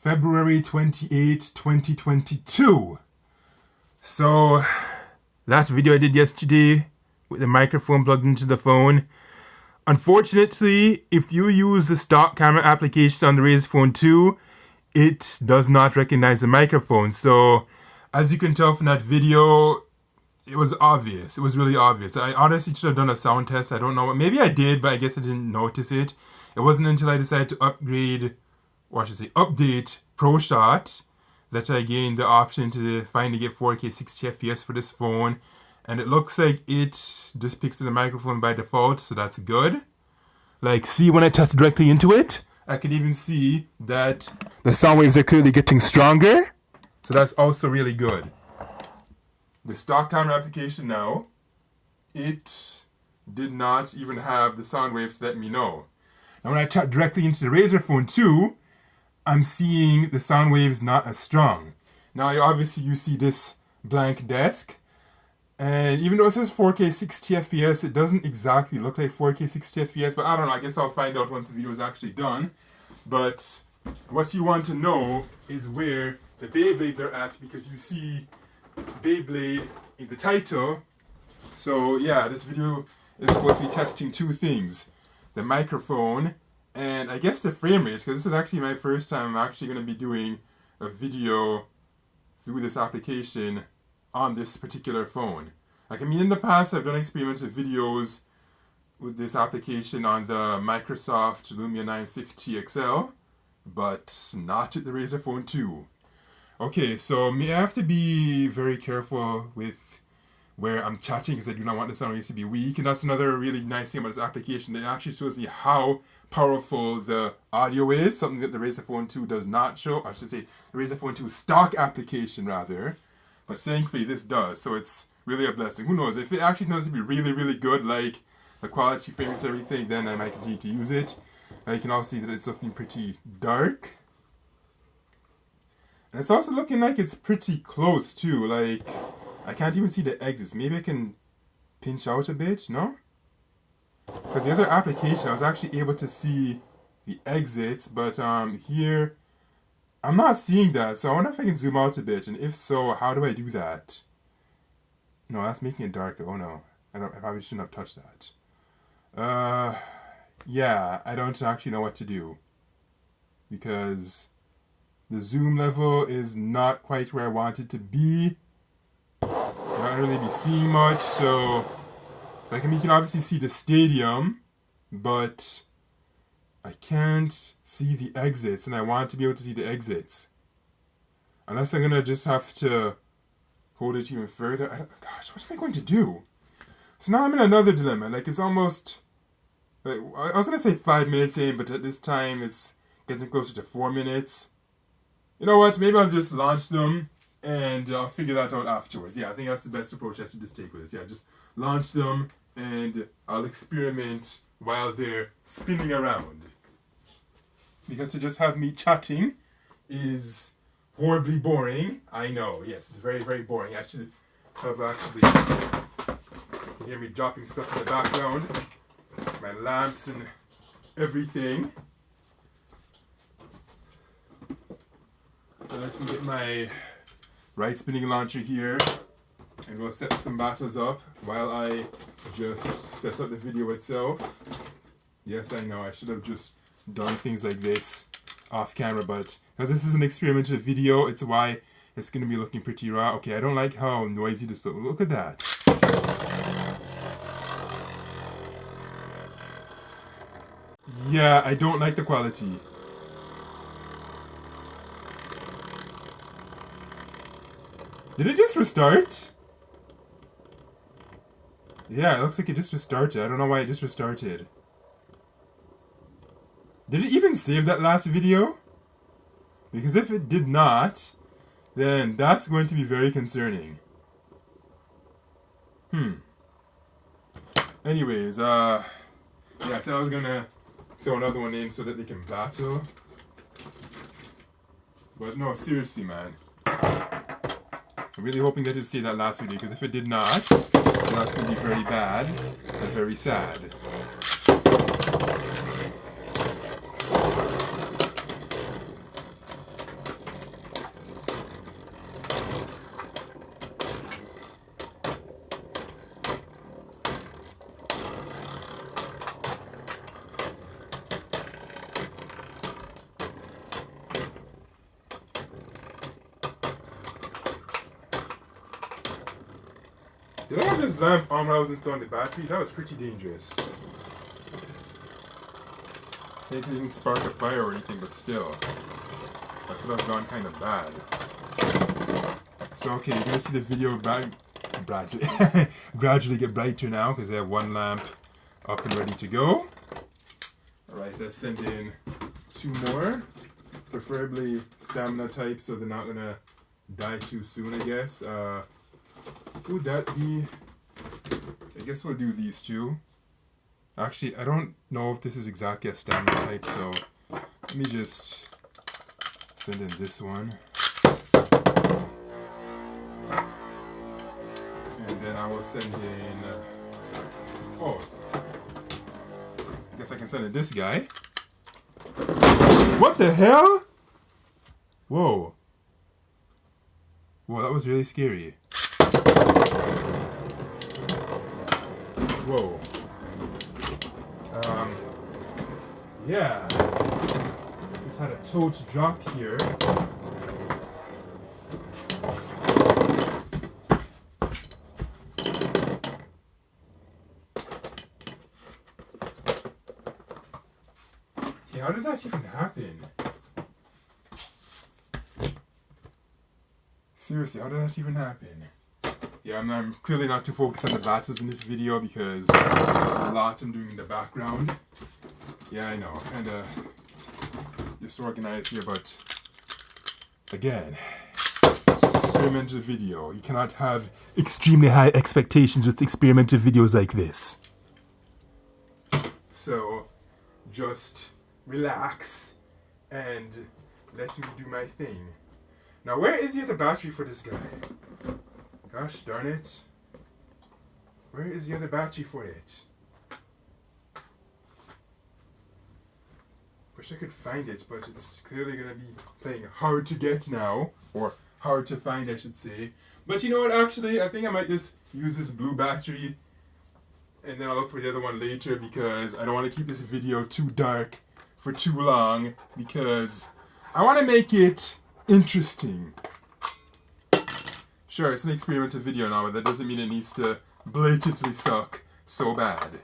February 28, 2022. So, that video I did yesterday with the microphone plugged into the phone. Unfortunately, if you use the stock camera application on the Razer Phone 2, it does not recognize the microphone. So, as you can tell from that video, it was obvious. It was really obvious. I honestly should have done a sound test. I don't know. Maybe I did, but I guess I didn't notice it. It wasn't until I decided to update ProShot that I gained the option to finally get 4K 60 FPS for this phone. And it looks like it just picks the microphone by default, so that's good. Like, see when I touch directly into it? I can even see that the sound waves are clearly getting stronger. So that's also really good. The stock camera application now, it did not even have the sound waves to let me know. Now when I tap directly into the Razer Phone 2, I'm seeing the sound waves not as strong. Now obviously you see this blank desk, and even though it says 4K 60 FPS, it doesn't exactly look like 4K 60 FPS, but I don't know, I guess I'll find out once the video is actually done. But what you want to know is where the Beyblades are at, because you see Beyblade in the title. So yeah, this video is supposed to be testing two things: the microphone and I guess the frame rate, because this is actually my first time I'm actually going to be doing a video through this application on this particular phone. Like, I mean, in the past I've done experimental videos with this application on the Microsoft Lumia 950 XL, but not at the Razer Phone 2. Okay, so I have to be very careful with where I'm chatting, because I do not want the sound waves to be weak. And that's another really nice thing about this application. It actually shows me how powerful the audio is, something that the Razer Phone 2 does not show. I should say the Razer Phone 2 stock application rather. But thankfully this does, so it's really a blessing. Who knows, if it actually turns to be really, really good, like the quality, frames, everything, then I might continue to use it. And you can also see that it's looking pretty dark. And it's also looking like it's pretty close too. Like, I can't even see the exits. Maybe I can pinch out a bit, no? Because the other application, I was actually able to see the exits, but here, I'm not seeing that. So I wonder if I can zoom out a bit, and if so, how do I do that? No, that's making it darker. Oh no, I probably shouldn't have touched that. Yeah, I don't actually know what to do, because the zoom level is not quite where I want it to be. I don't really be seeing much, so like, I mean, you can obviously see the stadium, but I can't see the exits, and I want to be able to see the exits. Unless I'm gonna just have to hold it even further. Gosh, what am I going to do? So now I'm in another dilemma. Like, it's almost, like, I was gonna say 5 minutes in, but at this time it's getting closer to 4 minutes. You know what? Maybe I'll just launch them and I'll figure that out afterwards. Yeah, I think that's the best approach I should just take with this. Yeah, just launch them and I'll experiment while they're spinning around. Because to just have me chatting is horribly boring. I know, yes, it's very, very boring. I should have actually, you can hear me dropping stuff in the background. My lamps and everything. So let me get my right spinning launcher here, and we'll set some battles up while I just set up the video itself. Yes, I know, I should have just done things like this off camera, but because this is an experimental video, it's why it's going to be looking pretty raw. Okay, I don't like how noisy this looks. Look at that. Yeah, I don't like the quality. Did it just restart? Yeah, it looks like it just restarted. I don't know why it just restarted. Did it even save that last video? Because if it did not, then that's going to be very concerning. Anyways, yeah, I said I was gonna throw another one in so that they can battle. But no, seriously, man. I'm really hoping that it saved that last video, because if it did not, then that's going to be very bad and very sad. Did I have this lamp on when I was installing the batteries? That was pretty dangerous. It didn't spark a fire or anything, but still. That could have gone kind of bad. So, okay, you're going to see the video gradually get brighter now because I have one lamp up and ready to go. Alright, let's send in 2 more. Preferably stamina type so they're not going to die too soon, I guess. Would that be... I guess we'll do these 2. Actually, I don't know if this is exactly a stamina type, so let me just send in this one. And then I will send in... oh, I guess I can send in this guy. What the hell? Whoa. Whoa, that was really scary. Whoa. Yeah. Just had a totes drop here. Yeah, how did that even happen? Seriously, how did that even happen? Yeah, I'm clearly not too focused on the battles in this video because there's a lot I'm doing in the background. Yeah, I know, kind of disorganized here, but again, experimental video. You cannot have extremely high expectations with experimental videos like this. So, just relax and let me do my thing. Now, where is the other battery for this guy? Gosh darn it. Where is the other battery for it? Wish I could find it, but it's clearly going to be playing hard to get now. Or hard to find, I should say. But you know what, actually, I think I might just use this blue battery. And then I'll look for the other one later because I don't want to keep this video too dark for too long. Because I want to make it interesting. Sure, it's an experimental video now, but that doesn't mean it needs to blatantly suck so bad.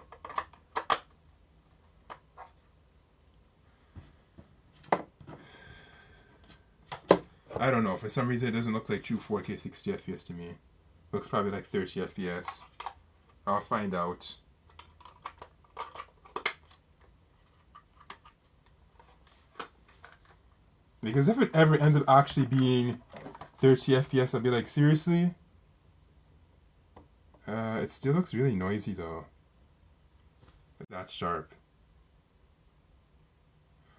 I don't know, for some reason it doesn't look like true 4K 60 FPS to me. Looks probably like 30 FPS. I'll find out. Because if it ever ends up actually being 30 FPS, I'll be like, seriously? It still looks really noisy though. That's sharp.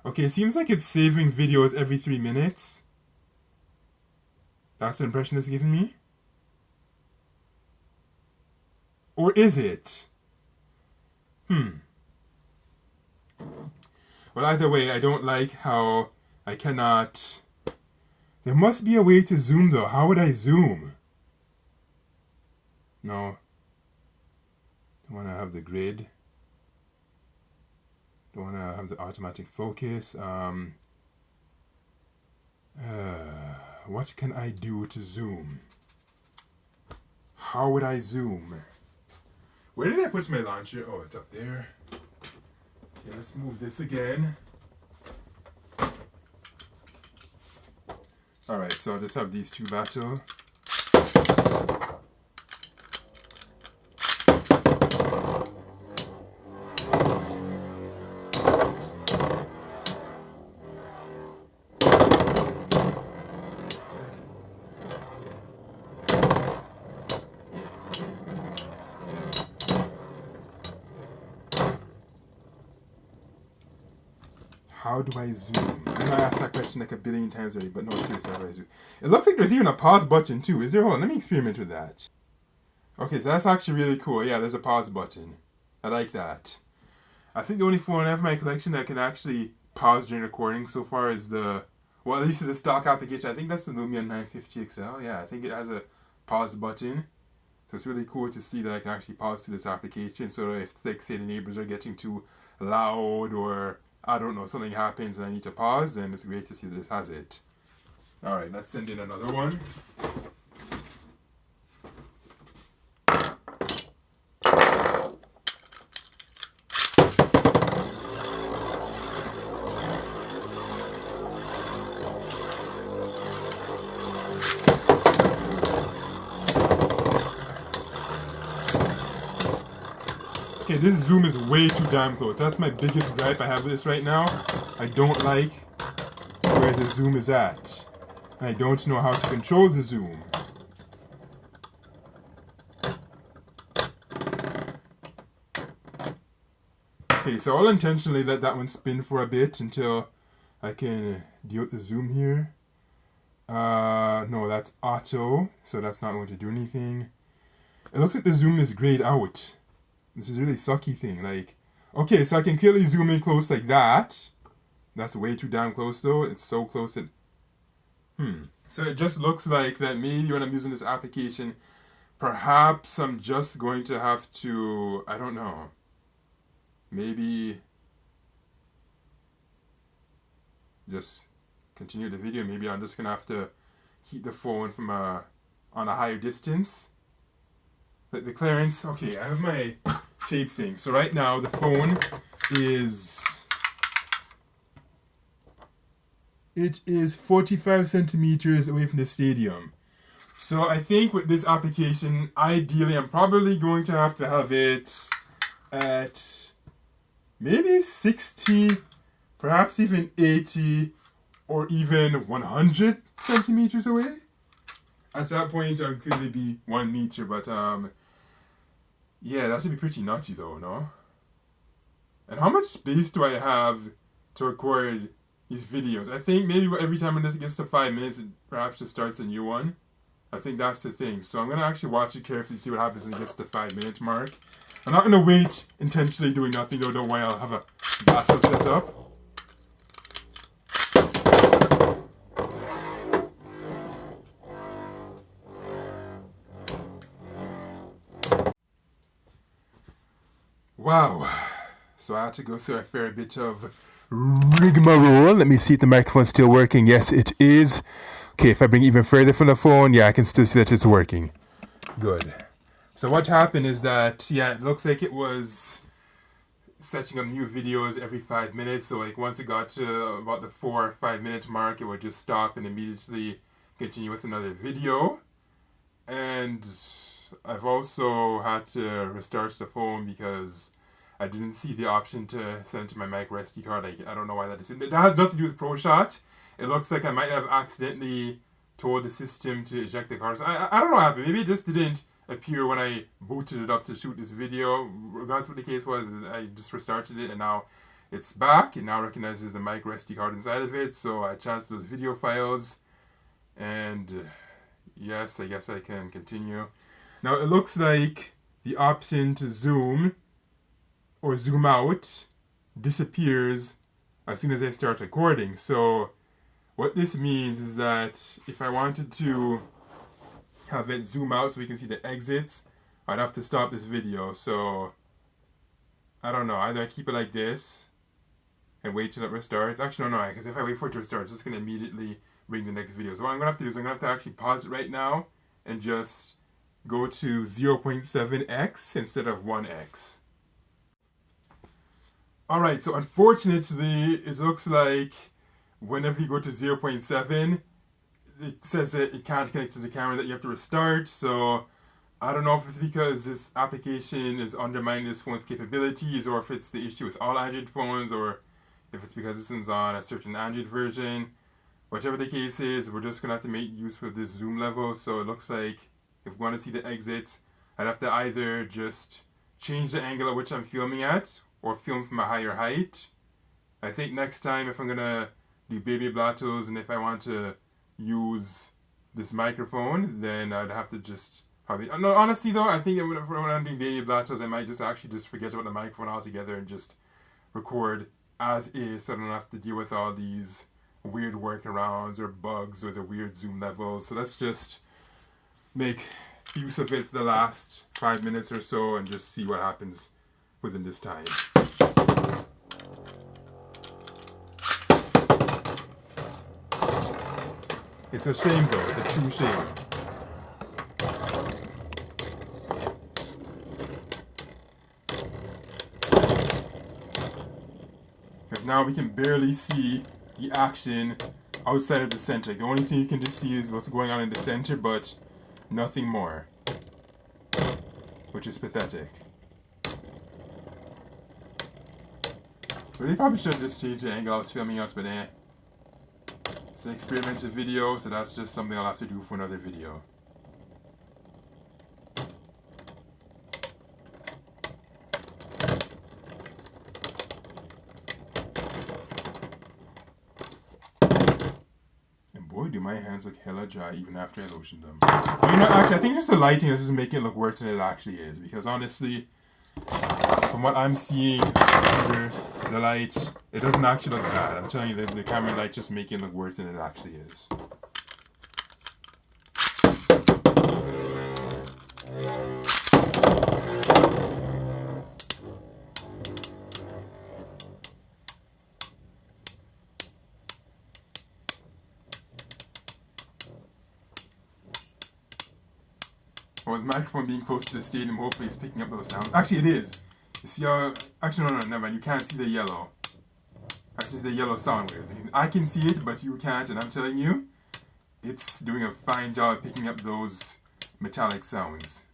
Okay, it seems like it's saving videos every 3 minutes. That's the impression it's giving me? Or is it? Well, either way, I don't like how I cannot... There must be a way to zoom though. How would I zoom? No. Don't want to have the grid. Don't want to have the automatic focus. What can I do to zoom? How would I zoom? Where did I put my launcher? Oh, it's up there. Okay, let's move this again. Alright, so I'll just have these 2 battle. How do I zoom? I know I asked that question like a billion times already, but no, seriously, how do I zoom? It looks like there's even a pause button too. Is there? Hold on, let me experiment with that. Okay, so that's actually really cool. Yeah, there's a pause button. I like that. I think the only phone I have in my collection that can actually pause during recording so far is the, well, at least the stock application. I think that's the Lumia 950 XL. Yeah, I think it has a pause button. So it's really cool to see that I can actually pause to this application. So if, like, say the neighbors are getting too loud or, I don't know, something happens and I need to pause, then it's great to see that this has it. Alright, let's send in another one. this zoom is way too damn close. That's my biggest gripe I have with this right now. I don't like where the zoom is at. I don't know how to control the zoom. Okay, so I'll intentionally let that one spin for a bit until I can deal with the zoom here. No, that's auto, so that's not going to do anything. It looks like the zoom is grayed out. This is a really sucky thing. Like, okay, so I can clearly zoom in close like that. That's way too damn close though. It's so close that... So it just looks like that maybe when I'm using this application, perhaps I'm just going to have to, I don't know, maybe just continue the video. Maybe I'm just going to have to keep the phone from on a higher distance. Like the clearance, okay, I have my tape thing. So right now the phone is... It is 45 centimeters away from the stadium. So I think with this application, ideally I'm probably going to have it at maybe 60, perhaps even 80, or even 100 centimeters away. At that point, I would clearly be 1 meter, but yeah, that should be pretty nutty though, no? And how much space do I have to record these videos? I think maybe every time when this gets to 5 minutes, it perhaps just starts a new one. I think that's the thing. So I'm going to actually watch it carefully, see what happens when it gets to the 5-minute mark. I'm not going to wait intentionally doing nothing though, don't worry, I'll have a battle set up. Wow. So I had to go through a fair bit of rigmarole. Let me see if the microphone's still working. Yes, it is. Okay, if I bring it even further from the phone, yeah, I can still see that it's working. Good. So what happened is that, yeah, it looks like it was setting up new videos every 5 minutes. So like once it got to about the 4 or 5 minute mark, it would just stop and immediately continue with another video. And I've also had to restart the phone because I didn't see the option to send to my micro SD card. I don't know why that is. That has nothing to do with ProShot. It looks like I might have accidentally told the system to eject the card. So I don't know what happened. Maybe it just didn't appear when I booted it up to shoot this video. Regardless of what the case was, I just restarted it and now it's back. It now recognizes the micro SD card inside of it. So I transferred those video files. And yes, I guess I can continue. Now it looks like the option to zoom or zoom out disappears as soon as I start recording. So what this means is that if I wanted to have it zoom out so we can see the exits, I'd have to stop this video. So I don't know, either I keep it like this and wait till it restarts. Actually no, because if I wait for it to restart, it's just going to immediately bring the next video. So what I'm going to have to do is I'm going to have to actually pause it right now and just go to 0.7x instead of 1x. Alright, so unfortunately, it looks like whenever you go to 0.7, it says that it can't connect to the camera, that you have to restart. So I don't know if it's because this application is undermining this phone's capabilities, or if it's the issue with all Android phones, or if it's because this one's on a certain Android version. Whichever the case is, we're just going to have to make use of this zoom level. So it looks like if we want to see the exits, I'd have to either just change the angle at which I'm filming at, or film from a higher height. I think next time if I'm going to do baby blatos and if I want to use this microphone, then I'd have to just probably... No, honestly though, I think when I'm doing baby blatos, I might just actually just forget about the microphone altogether and just record as is, so I don't have to deal with all these weird workarounds or bugs or the weird zoom levels. So let's just make use of it for the last 5 minutes or so and just see what happens within this time. It's a shame though, it's a true shame. Because now we can barely see the action outside of the center. The only thing you can just see is what's going on in the center, but nothing more. Which is pathetic. Really probably should have just changed the angle I was filming at, but it's an experimental video, so that's just something I'll have to do for another video. And boy, do my hands look hella dry even after I lotioned them. You know, actually, I think just the lighting is just making it look worse than it actually is, because honestly, from what I'm seeing under the light, it doesn't actually look bad. I'm telling you, the camera light just making it look worse than it actually is. Well, the microphone being close to the stadium, hopefully it's picking up those sounds. Actually, it is. You see how... Actually, no, never mind. You can't see the yellow. Actually, the yellow sound wave. I can see it, but you can't, and I'm telling you, it's doing a fine job picking up those metallic sounds.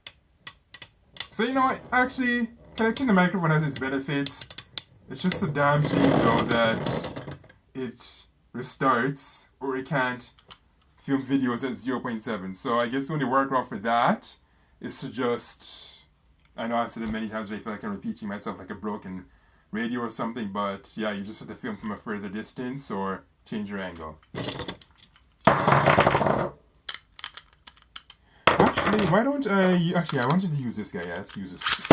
So, you know what? Actually, connecting the microphone has its benefits. It's just a damn shame, though, that it restarts, or it can't film videos at 0.7. So, I guess the only workaround for that is to just... I know I've said it many times, but I feel like I'm repeating myself like a broken radio or something, but yeah, you just have to film from a further distance or change your angle. Actually, why don't I... Actually, I wanted to use this guy. Yeah, let's use this.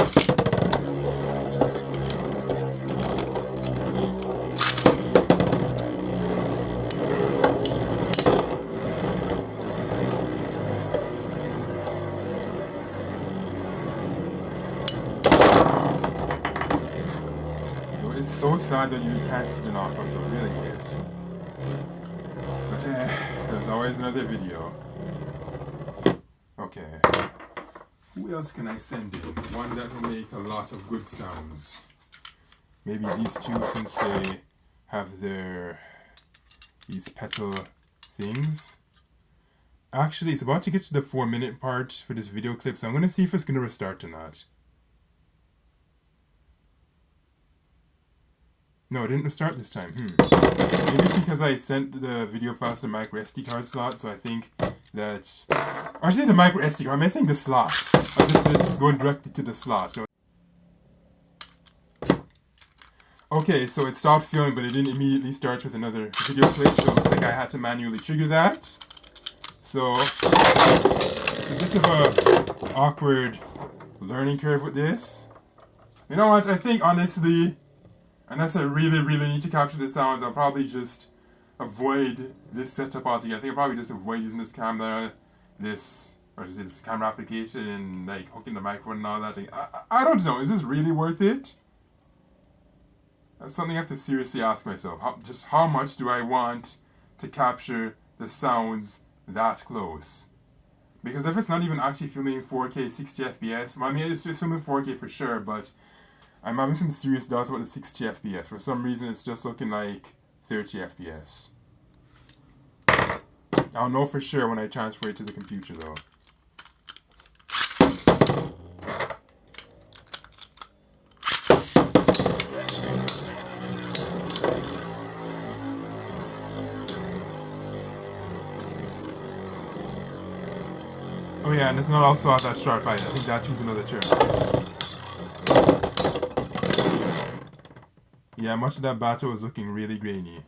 It's so sad that you can't see the knockouts, it really is. But there's always another video. Okay. Who else can I send in? One that will make a lot of good sounds. Maybe these two, since they have these petal things. Actually, it's about to get to the 4-minute part for this video clip, so I'm going to see if it's going to restart or not. No, it didn't restart this time. Maybe it's because I sent the video files to the micro SD card slot, so I think that... Or I said the micro SD card, I'm saying the slot. It's going directly to the slot. Okay, so it stopped filming, but it didn't immediately start with another video clip, so it looks like I had to manually trigger that. So, it's a bit of a awkward learning curve with this. You know what, I think honestly... Unless I really need to capture the sounds, I'll probably just avoid this setup altogether. I think I'll probably just avoid using this camera, this camera application, and like hooking the microphone and all that. I don't know, is this really worth it? That's something I have to seriously ask myself. Just how much do I want to capture the sounds that close? Because if it's not even actually filming 4K 60 FPS, well, I mean it's just filming 4K for sure, but I'm having some serious doubts about the 60 FPS. For some reason, it's just looking like 30 FPS. I'll know for sure when I transfer it to the computer, though. Oh yeah, and it's not also that sharp either. I think that choose another turn. Yeah, much of that battle was looking really grainy.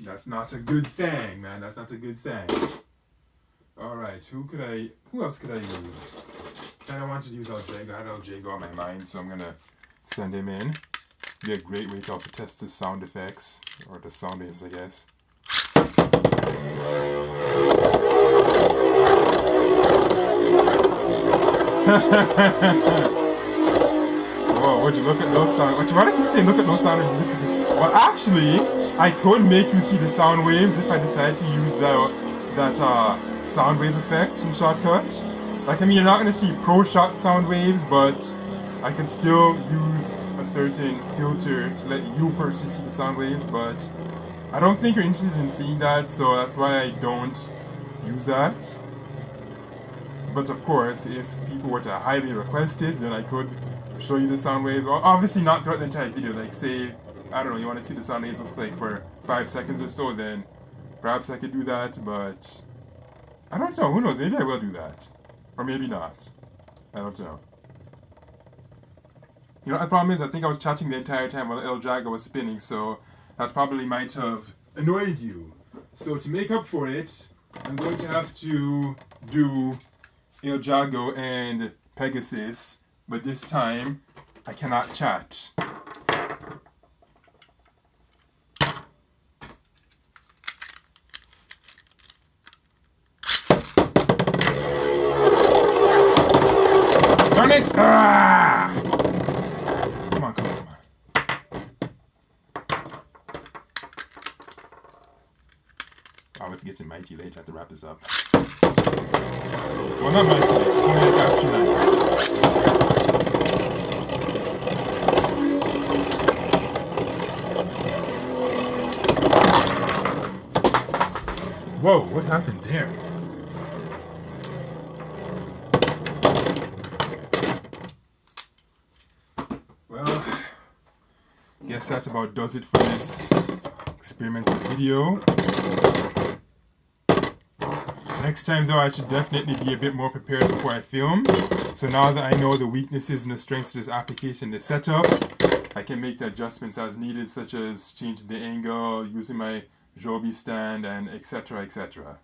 That's not a good thing, man. That's not a good thing. Alright, who else could I use? I don't want to use El Jago. I had El Jago on my mind, so I'm gonna send him in. Be a great way to also test the sound effects, or the sound waves, I guess. Whoa, would you look at those sound? Why do I keep saying look at those sound waves? Well, actually, I could make you see the sound waves if I decided to use that sound wave effect in Shotcut. Like, I mean, you're not going to see ProShot sound waves, but I can still use a certain filter to let you personally see the sound waves, but I don't think you're interested in seeing that, so that's why I don't use that. but of course, if people were to highly request it, then I could show you the sound waves. Well, obviously not throughout the entire video. Like, say, I don't know, you want to see the sound waves looks like for 5 seconds or so, then perhaps I could do that, but I don't know. Who knows? Maybe I will do that. Or maybe not. I don't know. You know, the problem is I think I was chatting the entire time while El Jago was spinning, so that probably might have annoyed you. So to make up for it, I'm going to have to do El Jago and Pegasus, but this time I cannot chat. Darn it! Ah! Come on, come on, come on. Oh, it's getting mighty late. I have to wrap this up. Well, not mighty late. It's only like after 9. Whoa, what happened there? Well, guess that about does it for this experimental video. Next time though, I should definitely be a bit more prepared before I film. So now that I know the weaknesses and the strengths of this application, the setup, I can make the adjustments as needed, such as changing the angle, using my Joby stand, and etc, etc.